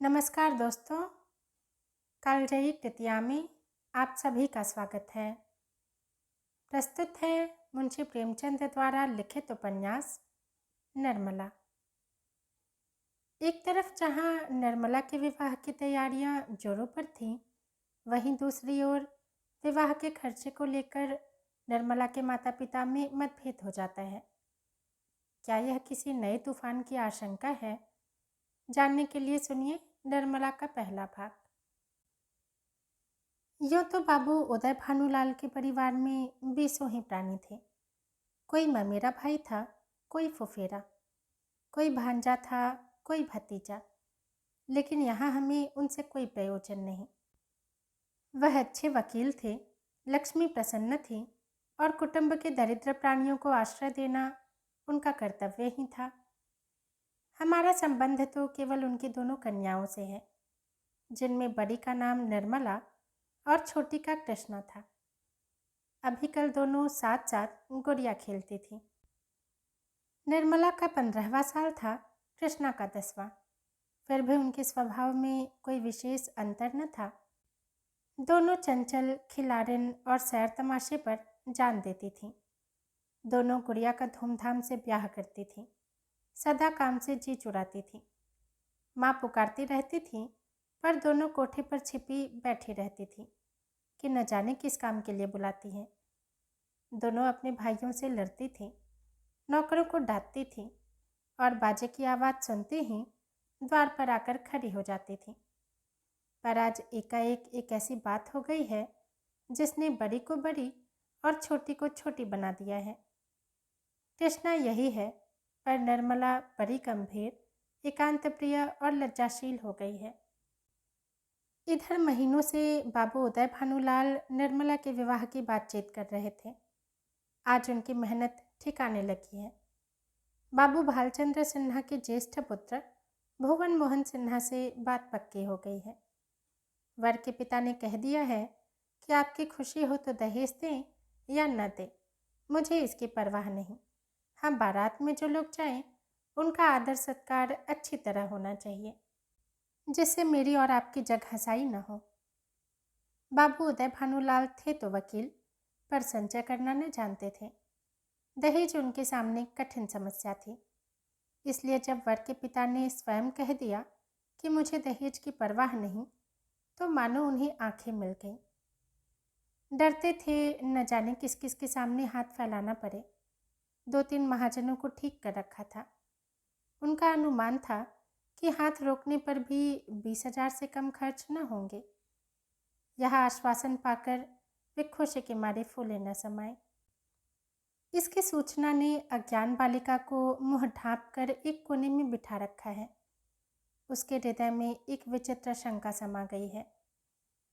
नमस्कार दोस्तों, कालजयी तृतीया में आप सभी का स्वागत है। प्रस्तुत है मुंशी प्रेमचंद द्वारा लिखित उपन्यास नर्मला। एक तरफ जहां नर्मला के विवाह की तैयारियां जोरों पर थीं, वहीं दूसरी ओर विवाह के खर्चे को लेकर नर्मला के माता पिता में मतभेद हो जाता है। क्या यह किसी नए तूफान की आशंका है? जानने के लिए सुनिए नर्मला का पहला भाग। यूँ तो बाबू उदय भानुलाल के परिवार में बीसों ही प्राणी थे। कोई ममेरा भाई था, कोई फुफेरा, कोई भांजा था, कोई भतीजा, लेकिन यहाँ हमें उनसे कोई प्रयोजन नहीं। वह अच्छे वकील थे, लक्ष्मी प्रसन्न थी और कुटुंब के दरिद्र प्राणियों को आश्रय देना उनका कर्तव्य ही था। हमारा संबंध तो केवल उनकी दोनों कन्याओं से है, जिनमें बड़ी का नाम निर्मला और छोटी का कृष्णा था। अभी कल दोनों साथ साथ गुड़िया खेलती थी। निर्मला का 15वां साल था, कृष्णा का 10वां। फिर भी उनके स्वभाव में कोई विशेष अंतर न था। दोनों चंचल, खिलाड़िन और सैर तमाशे पर जान देती थीं। दोनों गुड़िया का धूमधाम से ब्याह करती थीं, सदा काम से जी चुराती थीं। माँ पुकारती रहती थी, पर दोनों कोठे पर छिपी बैठी रहती थी कि न जाने किस काम के लिए बुलाती हैं। दोनों अपने भाइयों से लड़ती थीं, नौकरों को डांटती थीं और बाजे की आवाज़ सुनते ही द्वार पर आकर खड़ी हो जाती थीं। पर आज एकाएक एक ऐसी बात हो गई है जिसने बड़ी को बड़ी और छोटी को छोटी बना दिया है। कृष्णा यही है, पर निर्मला बड़ी गंभीर, एकांत प्रिय और लज्जाशील हो गई है। इधर महीनों से बाबू उदय भानुलाल निर्मला के विवाह की बातचीत कर रहे थे। आज उनकी मेहनत ठिकाने लगी है। बाबू भालचंद्र सिन्हा के ज्येष्ठ पुत्र भुवन मोहन सिन्हा से बात पक्की हो गई है। वर के पिता ने कह दिया है कि आपकी खुशी हो तो दहेज दें या न दें, मुझे इसकी परवाह नहीं। हाँ, बारात में जो लोग जाएं, उनका आदर सत्कार अच्छी तरह होना चाहिए, जिससे मेरी और आपकी जग हंसाई न हो। बाबू उदय भानुलाल थे तो वकील, पर संचय करना न जानते थे। दहेज उनके सामने कठिन समस्या थी। इसलिए जब वर के पिता ने स्वयं कह दिया कि मुझे दहेज की परवाह नहीं, तो मानो उन्हें आंखें मिल गईं। डरते थे न जाने किस किस के सामने हाथ फैलाना पड़े। 2-3 महाजनों को ठीक कर रखा था। उनका अनुमान था कि हाथ रोकने पर भी 20,000 से कम खर्च न होंगे। यह आश्वासन पाकर वे खुशी के मारे फूले न समाये। इसकी सूचना ने अज्ञान बालिका को मुंह ढांप कर एक कोने में बिठा रखा है। उसके हृदय में एक विचित्र शंका समा गई है।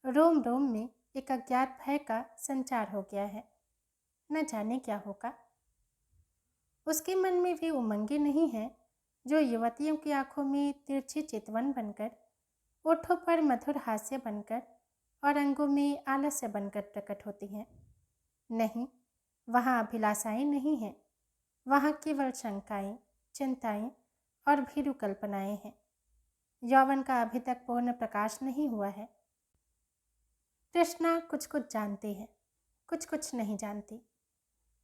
रोम रोम में एक अज्ञात भय का संचार हो गया है। न जाने क्या होगा। उसके मन में वे उमंगें नहीं हैं जो युवतियों की आंखों में तिरछी चितवन बनकर, ओठों पर मधुर हास्य बनकर और अंगों में आलस्य बनकर प्रकट होती हैं। नहीं, वहाँ अभिलाषाएं नहीं हैं। वहाँ केवल शंकाएं, चिंताएं और भीरु कल्पनाएं हैं। यौवन का अभी तक पूर्ण प्रकाश नहीं हुआ है। कृष्णा कुछ कुछ जानती है, कुछ कुछ नहीं जानती।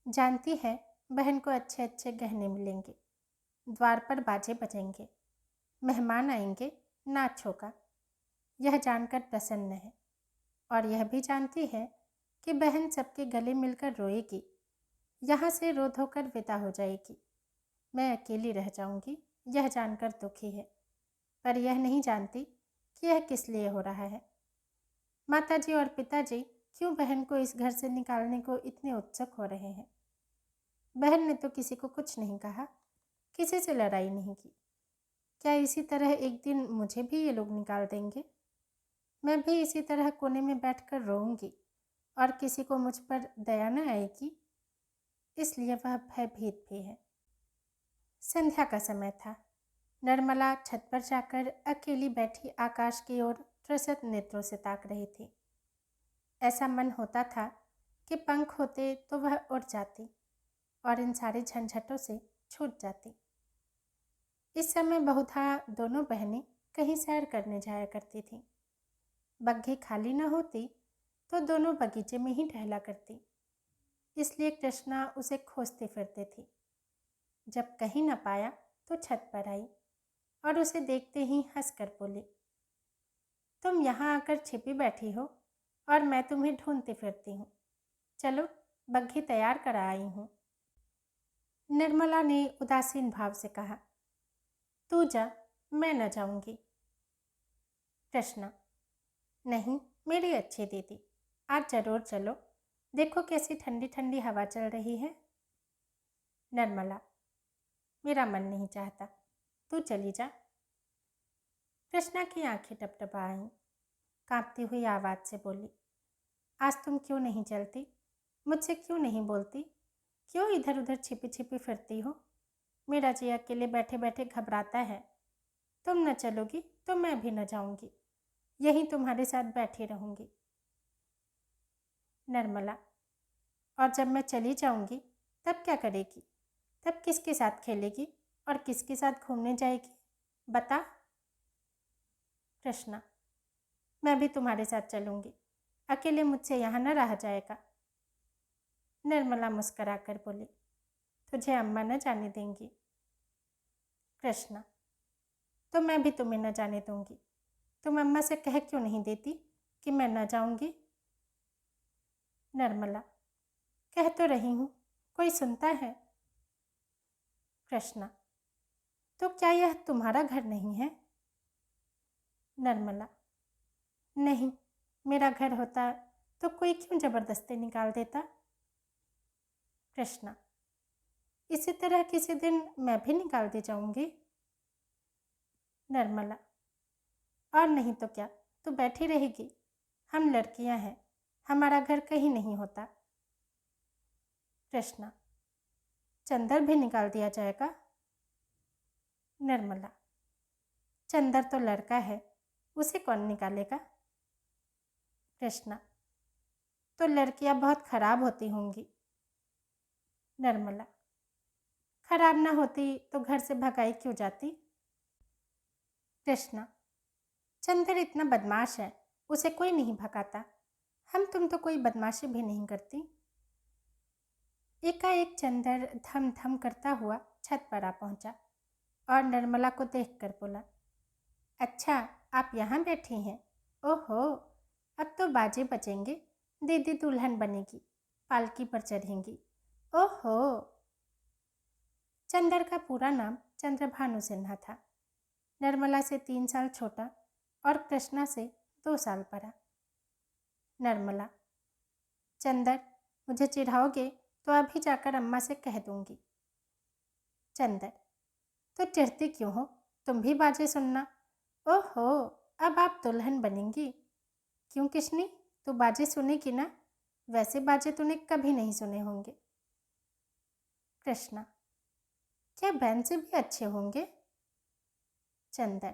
जानती है बहन को अच्छे अच्छे गहने मिलेंगे, द्वार पर बाजे बजेंगे, मेहमान आएंगे, नाच होगा। यह जानकर प्रसन्न है और यह भी जानती है कि बहन सबके गले मिलकर रोएगी, यहाँ से रो धोकर विदा हो जाएगी। मैं अकेली रह जाऊंगी, यह जानकर दुखी है, पर यह नहीं जानती कि यह किस लिए हो रहा है। माताजी और पिताजी क्यों बहन को इस घर से निकालने को इतने उत्सुक हो रहे हैं। बहन ने तो किसी को कुछ नहीं कहा, किसी से लड़ाई नहीं की। क्या इसी तरह एक दिन मुझे भी ये लोग निकाल देंगे? मैं भी इसी तरह कोने में बैठकर रोऊंगी और किसी को मुझ पर दया न आएगी। इसलिए वह भयभीत भी है। संध्या का समय था। निर्मला छत पर जाकर अकेली बैठी आकाश की ओर त्रसित नेत्रों से ताक रही थी। ऐसा मन होता था कि पंख होते तो वह उड़ जाती और इन सारे झंझटों से छूट जाती। इस समय बहुधा दोनों बहनें कहीं सैर करने जाया करती थी। बग्घी खाली न होती तो दोनों बगीचे में ही टहला करती, इसलिए कृष्णा उसे खोजती फिरती थी। जब कहीं न पाया तो छत पर आई और उसे देखते ही हंसकर बोली, तुम यहाँ आकर छिपी बैठी हो और मैं तुम्हें ढूंढती फिरती हूँ। चलो, बग्घी तैयार करा आई हूँ। निर्मला ने उदासीन भाव से कहा, तू जा, मैं न जाऊंगी। कृष्णा, नहीं मेरी अच्छी दीदी, आज जरूर चलो, देखो कैसी ठंडी ठंडी हवा चल रही है। निर्मला, मेरा मन नहीं चाहता, तू चली जा। कृष्णा की आंखें टपटपा आईं, कांपती हुई आवाज़ से बोली, आज तुम क्यों नहीं चलती? मुझसे क्यों नहीं बोलती? क्यों इधर उधर छिपी छिपी फिरती हो? मेरा जी अकेले बैठे बैठे घबराता है। तुम न चलोगी तो मैं भी न जाऊंगी, यहीं तुम्हारे साथ बैठी रहूंगी। निर्मला, और जब मैं चली जाऊंगी तब क्या करेगी? तब किसके साथ खेलेगी और किसके साथ घूमने जाएगी? बता। कृष्णा, मैं भी तुम्हारे साथ चलूंगी, अकेले मुझसे यहाँ न रहा जाएगा। निर्मला मुस्कराकर बोली, तुझे अम्मा न जाने देंगी। कृष्णा, तो मैं भी तुम्हें न जाने दूंगी। तुम अम्मा से कह क्यों नहीं देती कि मैं न जाऊंगी? निर्मला, कह तो रही हूँ, कोई सुनता है? कृष्णा, तो क्या यह तुम्हारा घर नहीं है? निर्मला, नहीं, मेरा घर होता तो कोई क्यों जबरदस्ती निकाल देता? कृष्णा, इसी तरह किसी दिन मैं भी निकाल दी जाऊंगी। निर्मला, और नहीं तो क्या, तू बैठी रहेगी? हम लड़कियां हैं, हमारा घर कहीं नहीं होता। कृष्णा, चंदर भी निकाल दिया जाएगा? निर्मला, चंदर तो लड़का है, उसे कौन निकालेगा? कृष्णा, तो लड़कियां बहुत खराब होती होंगी। निर्मला, खराब ना होती तो घर से भगाई क्यों जाती? कृष्णा, चंदर इतना बदमाश है, उसे कोई नहीं भगाता। हम तुम तो कोई बदमाशी भी नहीं करती। एकाएक चंदर धम धम करता हुआ छत पर आ पहुंचा और निर्मला को देखकर बोला, अच्छा आप यहाँ बैठी हैं? ओहो, अब तो बाजे बजेंगे, दीदी दुल्हन बनेगी, पालकी पर चढ़ेंगी। ओहो। चंदर का पूरा नाम चंद्रभानु सिन्हा था। निर्मला से 3 साल छोटा और कृष्णा से 2 साल बड़ा। निर्मला, चंदर, मुझे चिढ़ाओगे तो अभी जाकर अम्मा से कह दूंगी। चंदर, तो चिढ़ती क्यों हो, तुम भी बाजे सुनना। ओहो, अब आप दुल्हन बनेंगी। क्यों किशनी, तू बाजे सुनेगी ना? वैसे बाजे तूने कभी नहीं सुने होंगे। कृष्णा, क्या बैंड से भी अच्छे होंगे? चंदर,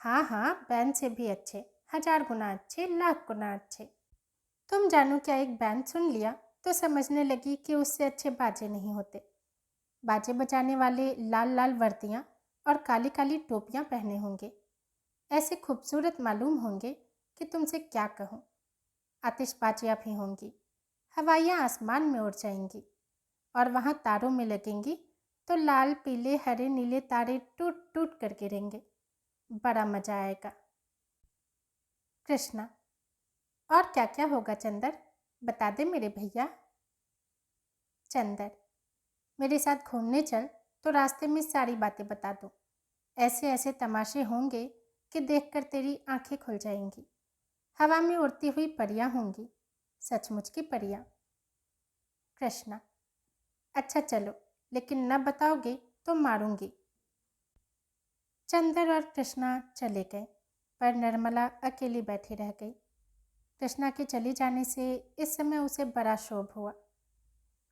हाँ हाँ, बैंड से भी अच्छे, 1000 गुना अच्छे, लाख गुना अच्छे। तुम जानो क्या, एक बैंड सुन लिया तो समझने लगी कि उससे अच्छे बाजे नहीं होते। बाजे बजाने वाले लाल लाल वर्दियाँ और काली काली टोपियाँ पहने होंगे, ऐसे खूबसूरत मालूम होंगे कि तुमसे क्या कहूँ। आतिशबाजियाँ भी होंगी, हवाइयाँ आसमान में उड़ जाएंगी और वहाँ तारों में लगेंगी तो लाल पीले हरे नीले तारे टूट टूट कर गिरेंगे। बड़ा मजा आएगा। कृष्णा, और क्या क्या होगा चंदर, बता दे मेरे भैया। चंदर, मेरे साथ घूमने चल तो रास्ते में सारी बातें बता दूँ। ऐसे ऐसे तमाशे होंगे कि देखकर तेरी आंखें खुल जाएंगी। हवा में उड़ती हुई परियां होंगी, सचमुच की परियां। कृष्णा, अच्छा चलो, लेकिन न बताओगे तो मारूंगी। चंदर और कृष्णा चले गए, पर निर्मला अकेली बैठी रह गई। कृष्णा के चले जाने से इस समय उसे बड़ा क्षोभ हुआ।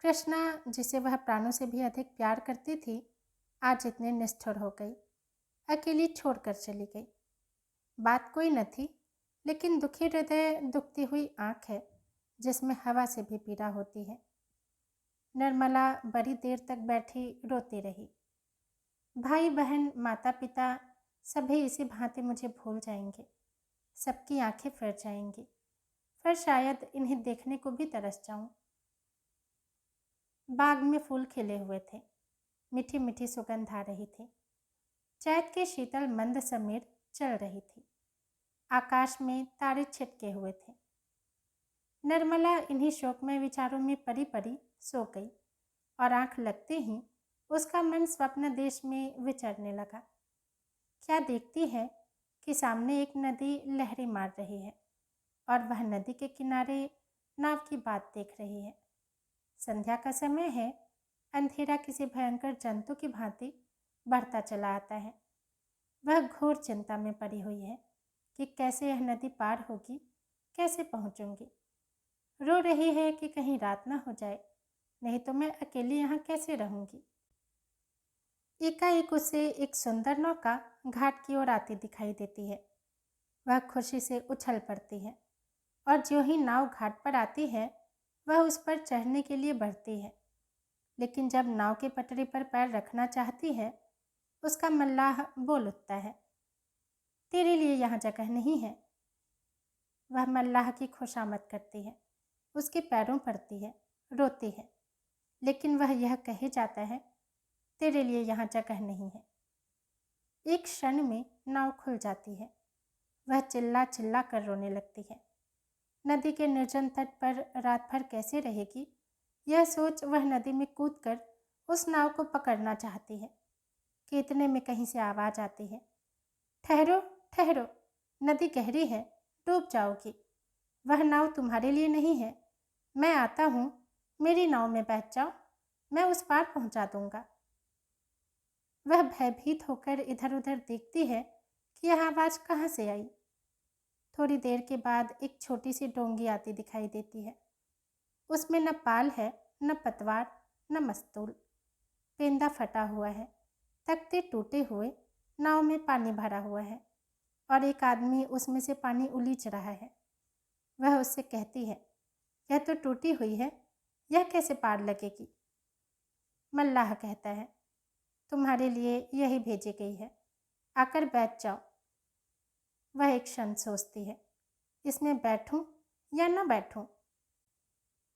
कृष्णा, जिसे वह प्राणों से भी अधिक प्यार करती थी, आज इतने निष्ठुर हो गई, अकेली छोड़कर चली गई। बात कोई न थी, लेकिन दुखी हृदय दुखती हुई आँख है जिसमें हवा से भी पीड़ा होती है। निर्मला बड़ी देर तक बैठी रोती रही। भाई बहन माता पिता सभी इसी भांति मुझे भूल जाएंगे, सबकी आंखें फिर जाएंगी, फिर शायद इन्हें देखने को भी तरस जाऊं। बाग में फूल खिले हुए थे, मीठी मीठी सुगंध आ रही थी। चैत के शीतल मंद समीर चल रही थी। आकाश में तारे छिटके हुए थे। निर्मला इन्हीं शोकमय विचारों में परी परी सो गई और आंख लगते ही उसका मन स्वप्न देश में विचरने लगा। क्या देखती है कि सामने एक नदी लहरें मार रही है और वह नदी के किनारे नाव की बात देख रही है। संध्या का समय है। अंधेरा किसी भयंकर जंतु की भांति बढ़ता चला आता है। वह घोर चिंता में पड़ी हुई है कि कैसे यह नदी पार होगी, कैसे पहुंचूंगी। रो रही है कि कहीं रात ना हो जाए, नहीं तो मैं अकेली यहाँ कैसे रहूंगी। एकाएक उसे एक सुंदर नौका घाट की ओर आती दिखाई देती है। वह खुशी से उछल पड़ती है और जो ही नाव घाट पर आती है वह उस पर चढ़ने के लिए बढ़ती है, लेकिन जब नाव के पटरी पर पैर रखना चाहती है उसका मल्लाह बोल उठता है, तेरे लिए यहाँ जगह नहीं है। वह मल्लाह की खुशामद करती है, उसके पैरों पड़ती है, रोती है, लेकिन वह यह कहे जाता है, तेरे लिए यहाँ जगह नहीं है। एक क्षण में नाव खुल जाती है। वह चिल्ला चिल्ला कर रोने लगती है। नदी के निर्जन तट पर रात भर कैसे रहेगी, यह सोच वह नदी में कूदकर उस नाव को पकड़ना चाहती है कि इतने में कहीं से आवाज़ आती है, ठहरो ठहरो, नदी गहरी है, डूब जाओगी। वह नाव तुम्हारे लिए नहीं है, मैं आता हूँ, मेरी नाव में बैठ जाओ, मैं उस पार पहुँचा दूँगा। वह भयभीत होकर इधर उधर देखती है कि यह आवाज़ कहाँ से आई। थोड़ी देर के बाद एक छोटी सी डोंगी आती दिखाई देती है। उसमें न पाल है, न पतवार, न मस्तूल। पेंदा फटा हुआ है, तख्ते टूटे हुए, नाव में पानी भरा हुआ है और एक आदमी उसमें से पानी उलीच रहा है। वह उससे कहती है, यह तो टूटी हुई है, यह कैसे पार लगेगी। मल्लाह कहता है, तुम्हारे लिए यही भेजी गई है, आकर बैठ जाओ। वह एक क्षण सोचती है, इसमें बैठूं या न बैठूं।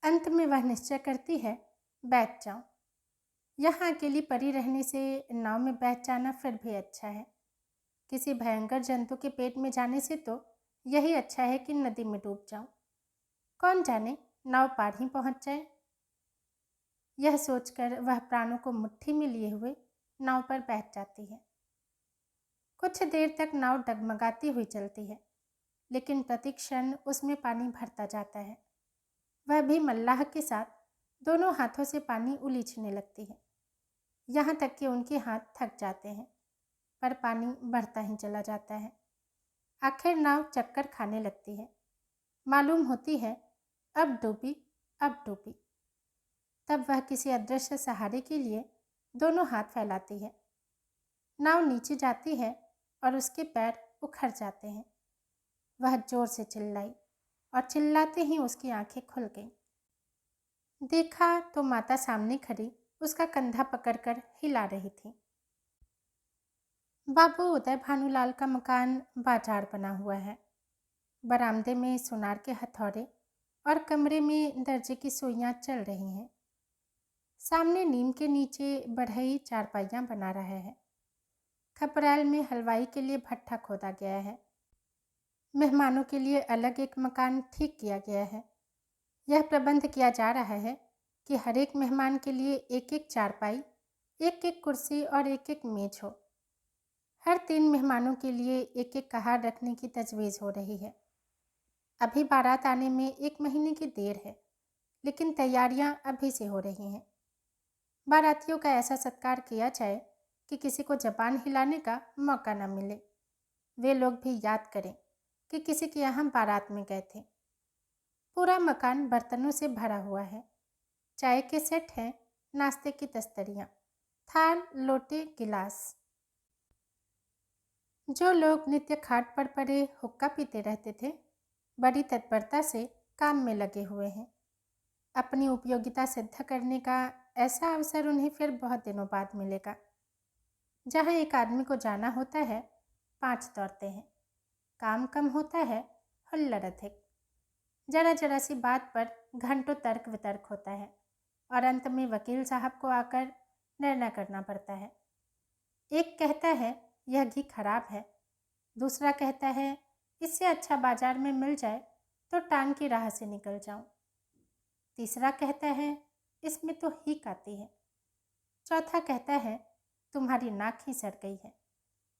अंत में वह निश्चय करती है, बैठ जाऊं। यहाँ अकेली पड़ी रहने से नाव में बैठ जाना फिर भी अच्छा है। किसी भयंकर जंतु के पेट में जाने से तो यही अच्छा है कि नदी में डूब जाऊं। कौन जाने नाव पार ही पहुंच जाए। यह सोचकर वह प्राणों को मुट्ठी में लिए हुए नाव पर बैठ जाती है। कुछ देर तक नाव डगमगाती हुई चलती है, लेकिन प्रतिक्षण उसमें पानी भरता जाता है। वह भी मल्लाह के साथ दोनों हाथों से पानी उलीचने लगती है, यहाँ तक कि उनके हाथ थक जाते हैं, पर पानी बढ़ता ही चला जाता है। आखिर नाव चक्कर खाने लगती है। मालूम होती है अब डूबी, अब डूबी। तब वह किसी अदृश्य सहारे के लिए दोनों हाथ फैलाती है। नाव नीचे जाती है और उसके पैर उखड़ जाते हैं। वह जोर से चिल्लाई और चिल्लाते ही उसकी आंखें खुल गईं। देखा तो माता सामने खड़ी उसका कंधा पकड़कर हिला रही थी। बाबू उदय भानुलाल का मकान बाजार बना हुआ है। बरामदे में सुनार के हथौड़े और कमरे में दर्जे की सुइयां चल रही हैं। सामने नीम के नीचे बढ़ई चारपाइयां बना रहा है। खपरैल में हलवाई के लिए भट्ठा खोदा गया है। मेहमानों के लिए अलग एक मकान ठीक किया गया है। यह प्रबंध किया जा रहा है कि हर एक मेहमान के लिए एक एक चारपाई, एक एक कुर्सी और एक एक मेज हो। हर 3 मेहमानों के लिए एक एक कहार रखने की तजवीज़ हो रही है। अभी बारात आने में 1 महीने की देर है, लेकिन तैयारियां अभी से हो रही हैं। बारातियों का ऐसा सत्कार किया जाए कि किसी को जबान हिलाने का मौका न मिले। वे लोग भी याद करें कि किसी के यहाँ बारात में गए थे। पूरा मकान बर्तनों से भरा हुआ है। चाय के सेट हैं, नाश्ते की तस्तरियाँ, थाल, लोटे, गिलास। जो लोग नित्य खाट पर पड़े हुक्का पीते रहते थे, बड़ी तत्परता से काम में लगे हुए हैं। अपनी उपयोगिता सिद्ध करने का ऐसा अवसर उन्हें फिर बहुत दिनों बाद मिलेगा। जहाँ एक आदमी को जाना होता है 5 दौड़ते हैं। काम कम होता है, हुल्लड़ अधिक। जरा जरा सी बात पर घंटों तर्क वितर्क होता है और अंत में वकील साहब को आकर निर्णय करना पड़ता है। एक कहता है यह घी खराब है, दूसरा कहता है इससे अच्छा बाजार में मिल जाए तो टांग की राह से निकल जाऊं। तीसरा कहता है इसमें तो हीक आती है। चौथा कहता है तुम्हारी नाक ही सड़ गई है,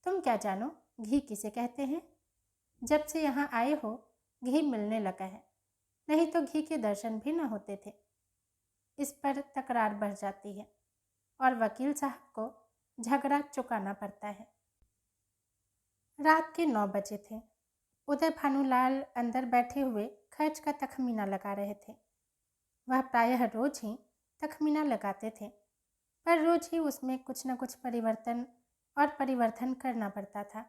तुम क्या जानो घी किसे कहते हैं। जब से यहाँ आए हो घी मिलने लगा है, नहीं तो घी के दर्शन भी न होते थे। इस पर तकरार बढ़ जाती है और वकील साहब को झगड़ा चुकाना पड़ता है। रात के 9 बजे थे। उदय भानुलाल अंदर बैठे हुए खर्च का तखमीना लगा रहे थे। वह प्रायः रोज ही तखमीना लगाते थे, पर रोज ही उसमें कुछ न कुछ परिवर्तन करना पड़ता था।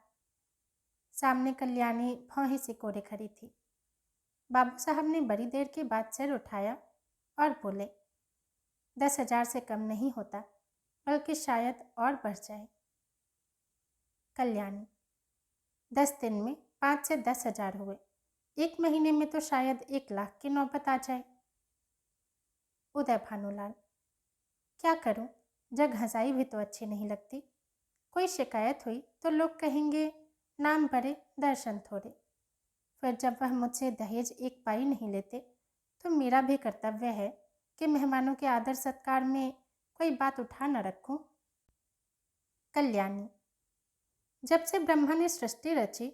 सामने कल्याणी भौहें से कोरे खड़ी थी। बाबू साहब ने बड़ी देर के बाद सिर उठाया और बोले, 10,000 से कम नहीं होता, बल्कि शायद और बढ़ जाए। कल्याणी, 10 दिन में 5 से 10,000 हुए, 1 महीने में तो शायद 1 लाख की नौबत आ जाए। उदय भानुलाल, क्या करूं, जग हंसाई भी तो अच्छी नहीं लगती। कोई शिकायत हुई तो लोग कहेंगे नाम बड़े दर्शन थोड़े। फिर जब वह मुझसे दहेज 1 पाई नहीं लेते तो मेरा भी कर्तव्य है कि मेहमानों के आदर सत्कार में कोई बात उठा न रखूं। कल्याणी, जब से ब्रह्मा ने सृष्टि रची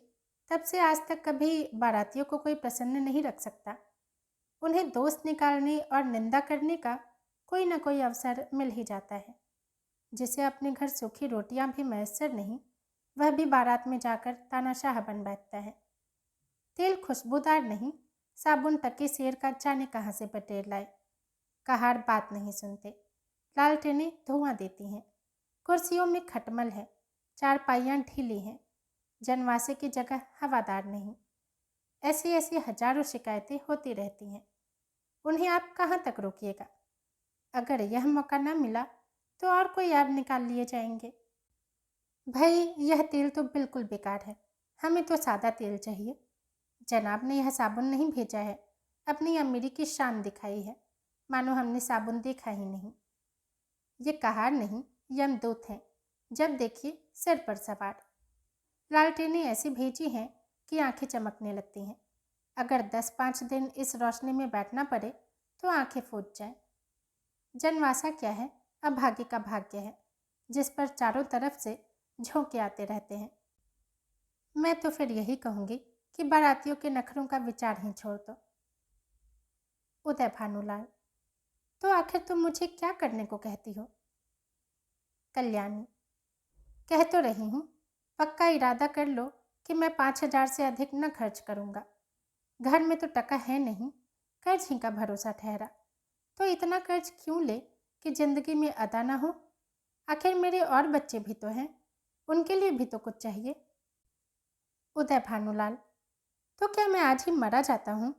तब से आज तक कभी बारातियों को कोई प्रसन्न नहीं रख सकता। उन्हें दोस्त निकालने और निंदा करने का कोई न कोई अवसर मिल ही जाता है। जिसे अपने घर सूखी रोटियां भी मैसर नहीं, वह भी बारात में जाकर तानाशाह बन बैठता है। तेल खुशबूदार नहीं, साबुन टके शेर का जाने कहाँ से बटेर लाए। कहार बात नहीं सुनते, लालटेनें धुआं देती हैं, कुर्सियों में खटमल है, चारपाइयाँ ढीली हैं, जनवासे की जगह हवादार नहीं। ऐसी ऐसी हजारों शिकायतें होती रहती हैं। उन्हें आप कहाँ तक रोकिएगा। अगर यह मौका न मिला तो और कोई ऐब निकाल लिए जाएंगे। भाई यह तेल तो बिल्कुल बेकार है, हमें तो सादा तेल चाहिए। जनाब ने यह साबुन नहीं भेजा है, अपनी अमीरी की शान दिखाई है, मानो हमने साबुन देखा ही नहीं। ये कहार नहीं, यमदूत हैं, जब देखिए सिर पर सवार। लालटेनें ऐसी भेजी हैं कि आंखें चमकने लगती हैं। अगर 10-5 दिन इस रोशनी में बैठना पड़े तो आंखें फूट जाएं। जनवासा क्या है, अभागे का भाग्य है, जिस पर चारों तरफ से झोंके आते रहते हैं। मैं तो फिर यही कहूँगी कि बारातियों के नखरों का विचार ही छोड़ दो। उदय भानुलाल, तो आखिर तुम मुझे क्या करने को कहती हो। कल्याणी, कह तो रही हूँ, पक्का इरादा कर लो कि मैं 5,000 से अधिक न खर्च करूँगा। घर में तो टका है नहीं, कर्ज ही का भरोसा ठहरा, तो इतना कर्ज क्यों ले कि जिंदगी में अदा न हो। आखिर मेरे और बच्चे भी तो हैं, उनके लिए भी तो कुछ चाहिए। उदय भानुलाल, तो क्या मैं आज ही मरा जाता हूँ।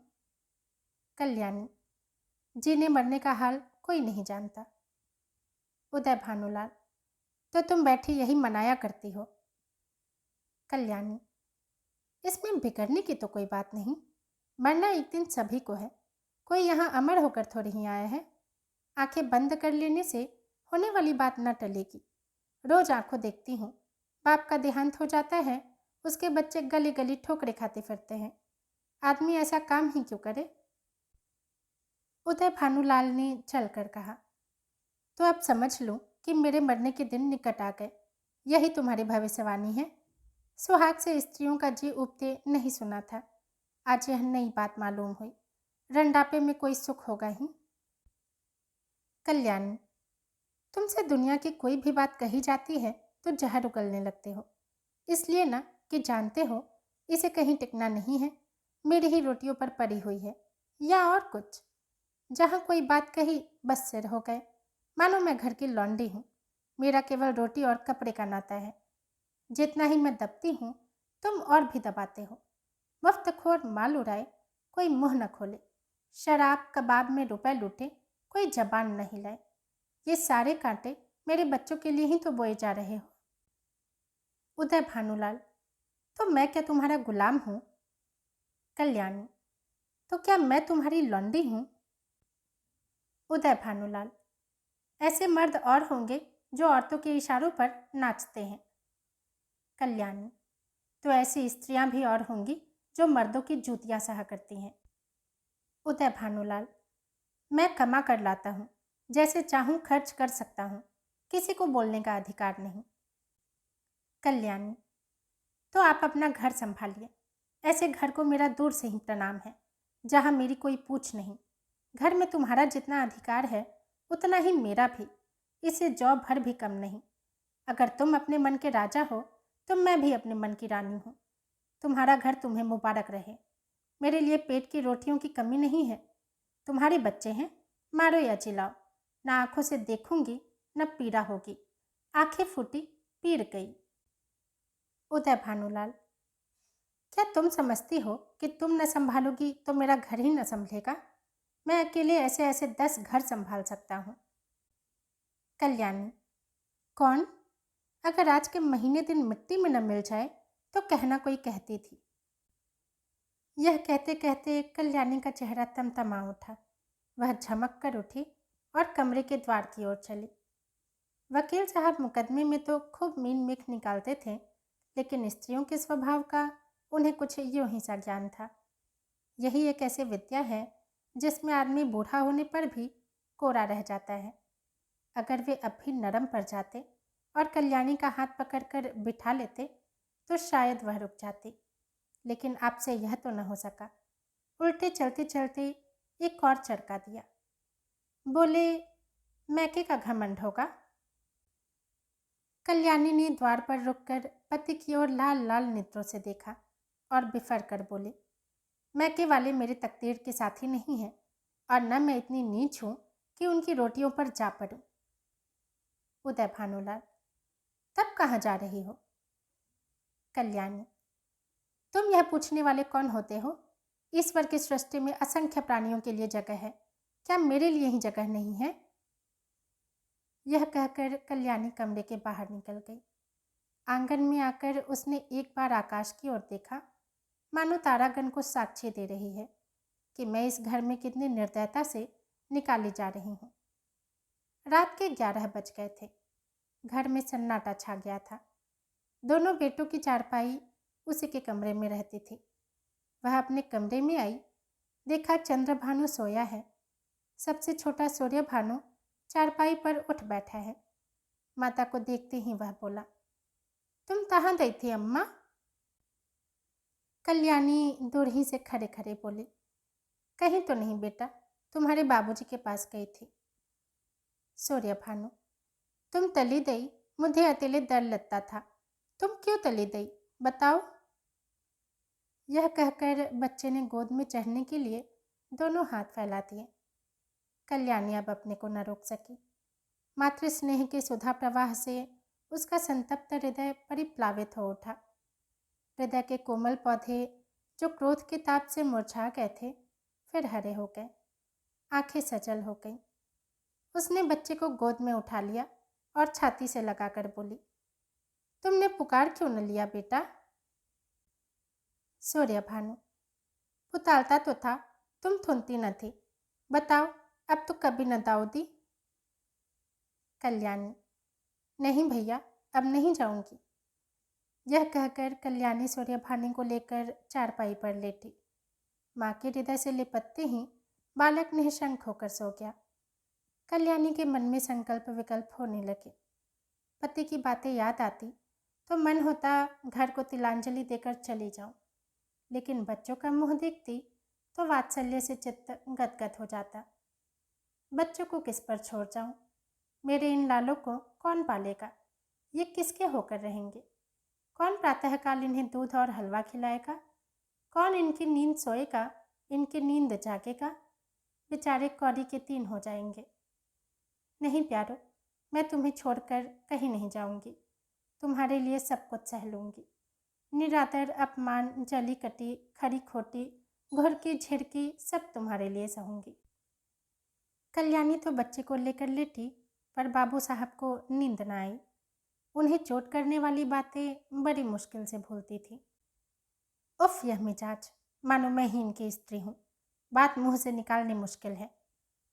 कल्याणी, जीने मरने का हाल कोई नहीं जानता। उदय भानुलाल, तो तुम बैठी यही मनाया करती हो। कल्याणी, इसमें बिगड़ने की तो कोई बात नहीं, मरना एक दिन सभी को है, कोई यहाँ अमर होकर थोड़ी ही आया है। आंखें बंद कर लेने से होने वाली बात न टलेगी। रोज आंखों देखती हूँ, बाप का देहांत हो जाता है, उसके बच्चे गली गली ठोकरे खाते फिरते हैं। आदमी ऐसा काम ही क्यों करे। उदय भानुलाल ने चल कर कहा, तो अब समझ लो कि मेरे मरने के दिन निकट आ गए। यही तुम्हारी भविष्यवाणी है। सुहाग से स्त्रियों का जी उबते नहीं सुना था, आज यह नई बात मालूम हुई। रंडापे में कोई सुख होगा ही। कल्याणी, तुमसे दुनिया की कोई भी बात कही जाती है तो जहर उगलने लगते हो, इसलिए ना कि जानते हो इसे कहीं टिकना नहीं है, मेरी ही रोटियों पर पड़ी हुई है, या और कुछ। जहाँ कोई बात कही बस सिर हो गए, मानो मैं घर की लौंडी हूँ, मेरा केवल रोटी और कपड़े का नाता है। जितना ही मैं दबती हूँ तुम और भी दबाते हो। मुफ्तखोर माल उड़ाए कोई मुँह न खोले, शराब कबाब में रुपए लूटे कोई जबान न हिलाए। ये सारे कांटे मेरे बच्चों के लिए ही तो बोए जा रहे हो। उदय भानुलाल, तो मैं क्या तुम्हारा गुलाम हूँ? कल्याणी, तो क्या मैं तुम्हारी लौंडी हूँ? उदय भानुलाल, ऐसे मर्द और होंगे जो औरतों के इशारों पर नाचते हैं। कल्याणी, तो ऐसी स्त्रियां भी और होंगी जो मर्दों की जूतियां सहा करती हैं। उदय भानुलाल, मैं कमा कर लाता हूँ, जैसे चाहूँ खर्च कर सकता हूँ, किसी को बोलने का अधिकार नहीं। कल्याणी, तो आप अपना घर संभालिए। ऐसे घर को मेरा दूर से ही प्रणाम है, जहाँ मेरी कोई पूछ नहीं। घर में तुम्हारा जितना अधिकार है उतना ही मेरा भी, इसे जौ भर भी कम नहीं। अगर तुम अपने मन के राजा हो तो मैं भी अपने मन की रानी हूँ। तुम्हारा घर तुम्हें मुबारक रहे। मेरे लिए पेट की रोटियों की कमी नहीं है। तुम्हारे बच्चे हैं, मारो या चिल्लाओ, ना आंखों से देखूंगी न पीड़ा होगी। आंखें फूटी, पीड़ गई। उदय भानुलाल, क्या तुम समझती हो कि तुम न संभालोगी तो मेरा घर ही न संभलेगा? मैं अकेले ऐसे ऐसे 10 घर संभाल सकता हूँ। कल्याणी, कौन? अगर आज के महीने दिन मिट्टी में न मिल जाए तो कहना कोई कहती थी। यह कहते कहते कल्याणी का चेहरा तमतमा उठा। वह झमक कर उठी और कमरे के द्वार की ओर चली। वकील साहब मुकदमे में तो खूब मीन मीख निकालते थे, लेकिन स्त्रियों के स्वभाव का उन्हें कुछ यूं ही सा ज्ञान था। यही एक ऐसी विद्या है जिसमें आदमी बूढ़ा होने पर भी कोरा रह जाता है। अगर वे अब भी नरम पड़ जाते और कल्याणी का हाथ पकड़कर बिठा लेते तो शायद वह रुक जाती, लेकिन आपसे यह तो न हो सका। उल्टे चलते चलते एक और चरका दिया। बोले, मैके का घमंड होगा। कल्याणी ने द्वार पर रुककर पति की ओर लाल लाल नेत्रों से देखा और बिफर कर बोले, मैके वाले मेरे तकदीर के साथी नहीं हैं और न मैं इतनी नीच हूँ कि उनकी रोटियों पर जा पड़ूं। उदय भानुलाल, तब कहाँ जा रही हो? कल्याणी, तुम यह पूछने वाले कौन होते हो? ईश्वर की सृष्टि में असंख्य प्राणियों के लिए जगह है, क्या मेरे लिए ही जगह नहीं है? यह कहकर कल्याणी कमरे के बाहर निकल गई। आंगन में आकर उसने एक बार आकाश की ओर देखा, मानो तारागण को साक्षी दे रही है कि मैं इस घर में कितनी निर्दयता से निकाली जा रही हूँ। रात के 11 बज गए थे। घर में सन्नाटा छा गया था। दोनों बेटों की चारपाई उसी के कमरे में रहती थी। वह अपने कमरे में आई, देखा चंद्रभानु सोया है। सबसे छोटा सूर्य भानु चारपाई पर उठ बैठा है। माता को देखते ही वह बोला, तुम कहाँ गई थी अम्मा? कल्याणी दूर ही से खड़े खड़े बोली, कहीं तो नहीं बेटा, तुम्हारे बाबूजी के पास गई थी। सूर्य भानु, तुम तली दई, मुझे अकेले डर लगता था। तुम क्यों तली दई, बताओ? यह कहकर बच्चे ने गोद में चढ़ने के लिए दोनों हाथ फैला दिए। कल्याणी अब अपने को न रोक सकी। मातृ स्नेह के सुधा प्रवाह से उसका संतप्त हृदय परिप्लावित हो उठा। हृदय के कोमल पौधे जो क्रोध के ताप से मुरझा गए थे, फिर हरे हो गए। आंखें सजल हो गईं। उसने बच्चे को गोद में उठा लिया और छाती से लगाकर बोली, तुमने पुकार क्यों न लिया बेटा? सूर्य भानु, पुतालता तो था, तुम थुनती न थी। बताओ, अब तो कभी न दाऊदी। कल्याणी, नहीं भैया, अब नहीं जाऊंगी। यह कहकर कल्याणी सूर्यभानी को लेकर चारपाई पर लेटी। माँ के हृदय से लिपटते ही बालक निशंक होकर सो गया। कल्याणी के मन में संकल्प विकल्प होने लगे। पति की बातें याद आती तो मन होता घर को तिलांजलि देकर चली जाऊं, लेकिन बच्चों का मुंह देखती तो वात्सल्य से चित्त गदगद हो जाता। बच्चों को किस पर छोड़ जाऊं? मेरे इन लालों को कौन पालेगा? ये किसके होकर रहेंगे? कौन प्रातःकाल इन्हें दूध और हलवा खिलाएगा? कौन इनकी नींद सोएगा, इनकी नींद जागेगा? बेचारे कौड़ी के 3 हो जाएंगे। नहीं प्यारो, मैं तुम्हें छोड़कर कहीं नहीं जाऊंगी। तुम्हारे लिए सब कुछ सह लूंगी। निरादर, अपमान, जली कटी, खरी खोटी, घुरकी झिड़की सब तुम्हारे लिए सहूंगी। कल्याणी तो बच्चे को लेकर लेटी, पर बाबू साहब को नींद न आई। उन्हें चोट करने वाली बातें बड़ी मुश्किल से भूलती थी। उफ, यह मिजाज, मानो मैं ही इनकी स्त्री हूँ। बात मुंह से निकालनी मुश्किल है।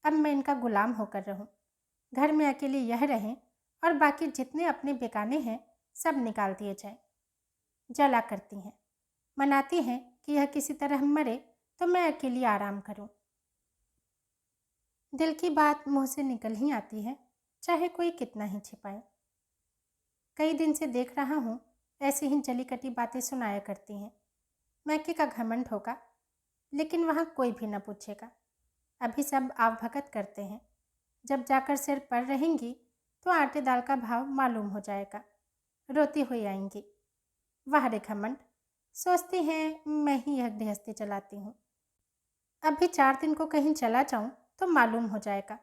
अब मैं इनका गुलाम होकर रहूं। घर में अकेले यह रहें और बाकी जितने अपने बेगाने हैं सब निकाल दिए जाएं। जला करती हैं, मनाती हैं कि यह किसी तरह मरे तो मैं अकेली आराम करूं। दिल की बात मुंह से निकल ही आती है, चाहे कोई कितना ही छिपाए। कई दिन से देख रहा हूँ ऐसी ही जली कटी बातें सुनाया करती हैं। मैके का घमंड होगा, लेकिन वहाँ कोई भी न पूछेगा। अभी सब आवभगत करते हैं। जब जाकर सिर पर रहेंगी तो आटे दाल का भाव मालूम हो जाएगा। रोती हुई आएंगी। वाह रे घमंड, सोचती हैं मैं ही यह गृहस्थी चलाती हूँ। अभी 4 दिन को कहीं चला जाऊं तो मालूम हो जाएगा।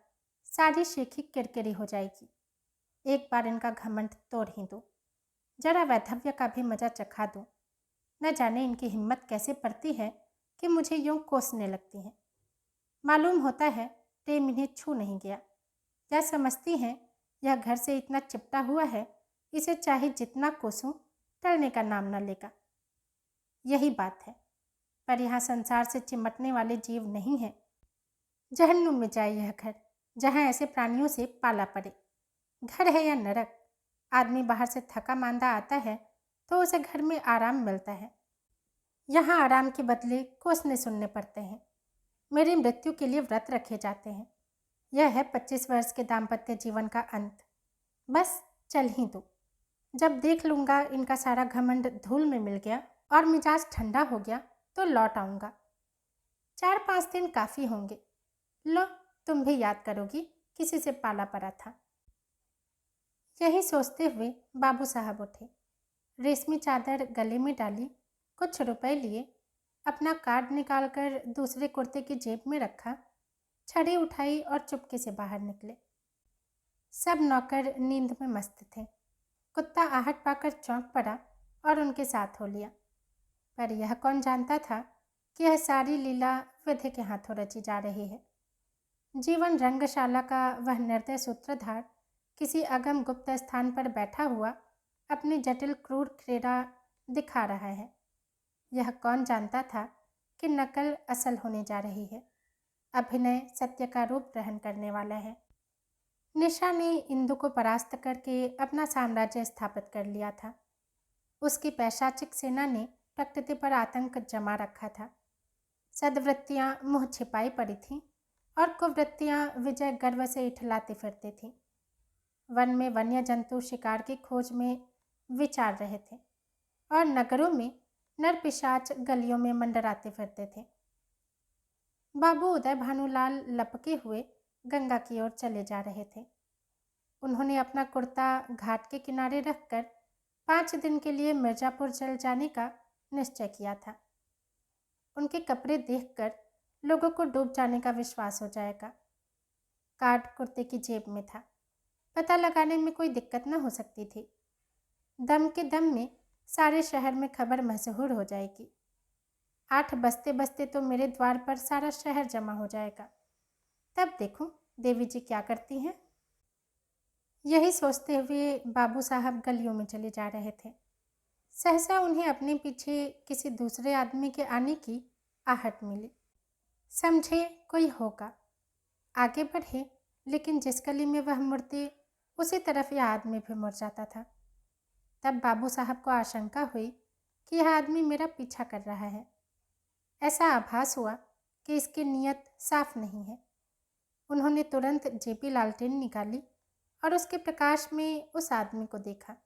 सारी शेखी किरकिरी हो जाएगी। एक बार इनका घमंड तोड़ ही दूं, जरा वैधव्य का भी मजा चखा दूं। न जाने इनकी हिम्मत कैसे पड़ती है कि मुझे यूं कोसने लगती हैं। मालूम होता है प्रेम इन्हें छू नहीं गया, या समझती हैं यह घर से इतना चिपटा हुआ है, इसे चाहे जितना कोसूं टलने का नाम न लेगा। यही बात है, पर यहाँ संसार से चिमटने वाले जीव नहीं हैं। जहन्नुम में जाए यह घर, जहाँ ऐसे प्राणियों से पाला पड़े। घर है या नरक। आदमी बाहर से थका मांदा आता है तो उसे घर में आराम मिलता है। यहाँ आराम के बदले कोसने सुनने पड़ते हैं। मेरी मृत्यु के लिए व्रत रखे जाते हैं। यह है 25 वर्ष के दाम्पत्य जीवन का अंत। बस चल ही दो। जब देख लूँगा इनका सारा घमंड धूल में मिल गया और मिजाज ठंडा हो गया तो लौट आऊँगा। 4-5 दिन काफ़ी होंगे। लो, तुम भी याद करोगी किसी से पाला पड़ा था। यही सोचते हुए बाबू साहब उठे। रेशमी चादर गले में डाली, कुछ रुपए लिए, अपना कार्ड निकालकर दूसरे कुर्ते की जेब में रखा, छड़ी उठाई और चुपके से बाहर निकले। सब नौकर नींद में मस्त थे। कुत्ता आहट पाकर चौंक पड़ा और उनके साथ हो लिया। पर यह कौन जानता था कि यह सारी लीला विधि के हाथों रची जा रही है। जीवन रंगशाला का वह निर्दय सूत्रधार किसी अगम गुप्त स्थान पर बैठा हुआ अपनी जटिल क्रूर क्रीड़ा दिखा रहा है। यह कौन जानता था कि नकल असल होने जा रही है, अभिनय सत्य का रूप ग्रहण करने वाला है। निशा ने इंदु को परास्त करके अपना साम्राज्य स्थापित कर लिया था। उसकी पैशाचिक सेना ने प्रकृति पर आतंक जमा रखा था। सद्वृत्तियाँ मुँह छिपाई पड़ी थीं और कुवृत्तियाँ विजय गर्व से इठलाती फिरती थीं। वन में वन्य जंतु शिकार की खोज में विचार रहे थे और नगरों में नर पिशाच गलियों में मंडराते फिरते थे। बाबू उदय भानुलाल लपके हुए गंगा की ओर चले जा रहे थे। उन्होंने अपना कुर्ता घाट के किनारे रखकर 5 दिन के लिए मिर्जापुर चल जाने का निश्चय किया था। उनके कपड़े देखकर लोगों को डूब जाने का विश्वास हो जाएगा। कार्ड कुर्ते की जेब में था। पता लगाने में कोई दिक्कत न हो सकती थी। दम के दम में सारे शहर में खबर मशहूर हो जाएगी। 8 बजते बजते तो मेरे द्वार पर सारा शहर जमा हो जाएगा। तब देखूं देवी जी क्या करती हैं। यही सोचते हुए बाबू साहब गलियों में चले जा रहे थे। सहसा उन्हें अपने पीछे किसी दूसरे आदमी के आने की आहट मिली। समझे कोई होगा। आगे बढ़े, लेकिन जिस गली में वह मुड़ते उसी तरफ यह आदमी भी मुड़ जाता था। तब बाबू साहब को आशंका हुई कि यह आदमी मेरा पीछा कर रहा है। ऐसा आभास हुआ कि इसकी नीयत साफ नहीं है। उन्होंने तुरंत जेबी लालटेन निकाली और उसके प्रकाश में उस आदमी को देखा।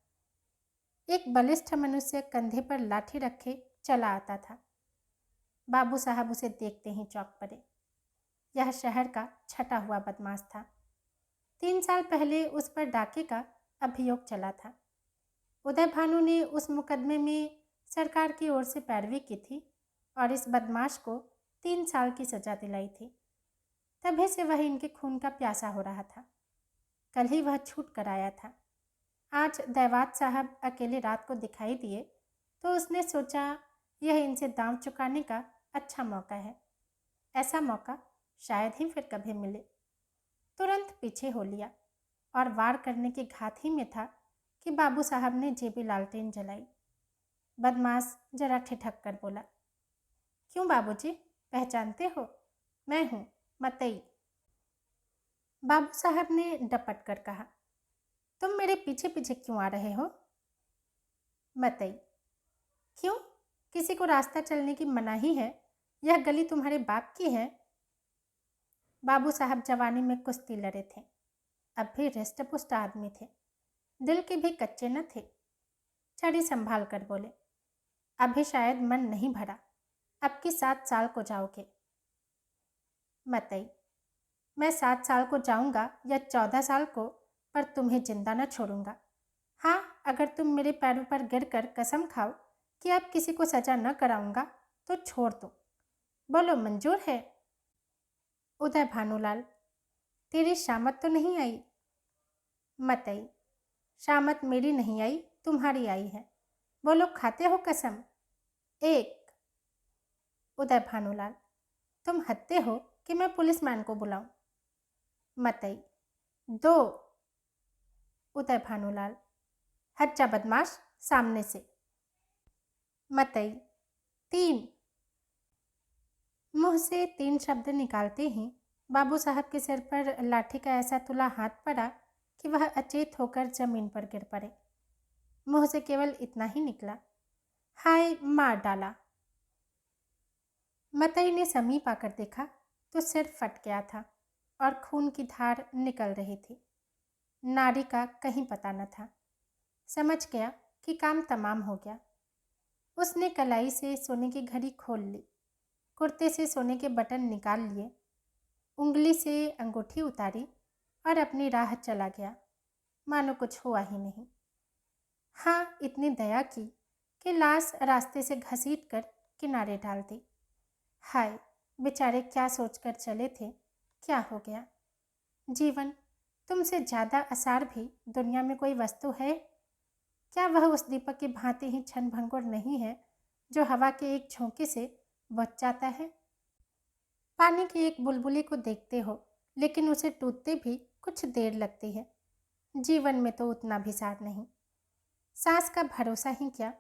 एक बलिष्ठ मनुष्य कंधे पर लाठी रखे चला आता था। बाबू साहब उसे देखते ही चौंक पड़े। यह शहर का छटा हुआ बदमाश था। 3 साल पहले उस पर डाके का अभियोग चला था। उदय भानु ने उस मुकदमे में सरकार की ओर से पैरवी की थी और इस बदमाश को 3 साल की सजा दिलाई थी। तभी से वह इनके खून का प्यासा हो रहा था। कल ही वह छूट कर आया था। आज दैवात साहब अकेले रात को दिखाई दिए तो उसने सोचा यह इनसे दांव चुकाने का अच्छा मौका है। ऐसा मौका शायद ही फिर कभी मिले। तुरंत पीछे हो लिया और वार करने की घात ही में था कि बाबू साहब ने जेबी लालटेन जलाई। बदमाश जरा ठिठक कर बोला। क्यों बाबूजी, पहचानते हो? मैं हूँ मतई। बाबू साहब ने डपट कर कहा। तुम मेरे पीछे पीछे क्यों आ रहे हो? मतई। क्यों, किसी को रास्ता चलने की मनाही है? यह गली तुम्हारे बाप की है? बाबू साहब जवानी में कुश्ती लड़े थे, अब भी रिष्ट पुष्ट आदमी थे, दिल के भी कच्चे न थे। छड़ी संभाल कर बोले, अभी शायद मन नहीं भरा, अब की 7 साल को जाओगे। मतई। मैं 7 साल को जाऊंगा या 14 साल को, पर तुम्हें जिंदा न छोड़ूंगा। हाँ, अगर तुम मेरे पैरों पर गिरकर कसम खाओ कि अब किसी को सजा न कराऊंगा तो छोड़ दो। बोलो, मंजूर है? उदय भानुलाल। तेरी शामत तो नहीं आई? मतई। शामत मेरी नहीं आई, तुम्हारी आई है। बोलो, खाते हो कसम? 1। उदय भानुलाल। तुम हत्ते हो कि मैं पुलिसमैन को बुलाऊं? मतई। 2। उदय भानुलाल। हट जा बदमाश, सामने से। मतई। 3। मुंह से 3 शब्द निकालते ही बाबू साहब के सिर पर लाठी का ऐसा तुला हाथ पड़ा कि वह अचेत होकर जमीन पर गिर पड़े। मुंह से केवल इतना ही निकला, हाय, मार डाला। मतई ने समीप आकर देखा तो सिर फट गया था और खून की धार निकल रही थी। नाड़ी का कहीं पता न था। समझ गया कि काम तमाम हो गया। उसने कलाई से सोने की घड़ी खोल ली, कुर्ते से सोने के बटन निकाल लिए, उंगली से अंगूठी उतारी और अपनी राह चला गया, मानो कुछ हुआ ही नहीं। हाँ, इतनी दया की कि लाश रास्ते से घसीट कर किनारे डाल दी। हाय, बेचारे क्या सोचकर चले थे, क्या हो गया? जीवन, तुमसे ज़्यादा आसार भी दुनिया में कोई वस्तु है? क्या वह उस दीपक की भांति ही क्षण भंगुर नहीं है जो हवा के एक झोंके से बुझ जाता है? पानी की एक बुलबुली को देखते हो, लेकिन उसे टूटते भी कुछ देर लगती है। जीवन में तो उतना भी सार नहीं। सांस का भरोसा ही क्या,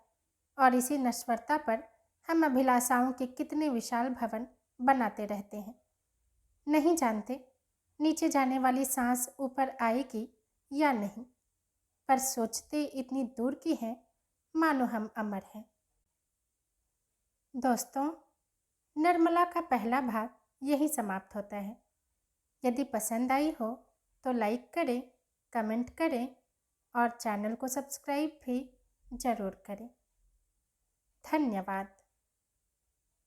और इसी नश्वरता पर हम अभिलाषाओं के कितने विशाल भवन बनाते रहते हैं। नहीं जानते नीचे जाने वाली सांस ऊपर आएगी या नहीं, पर सोचते इतनी दूर की हैं मानो हम अमर हैं। दोस्तों, निर्मला का पहला भाग यही समाप्त होता है। यदि पसंद आई हो तो लाइक करें, कमेंट करें और चैनल को सब्सक्राइब भी ज़रूर करें। धन्यवाद।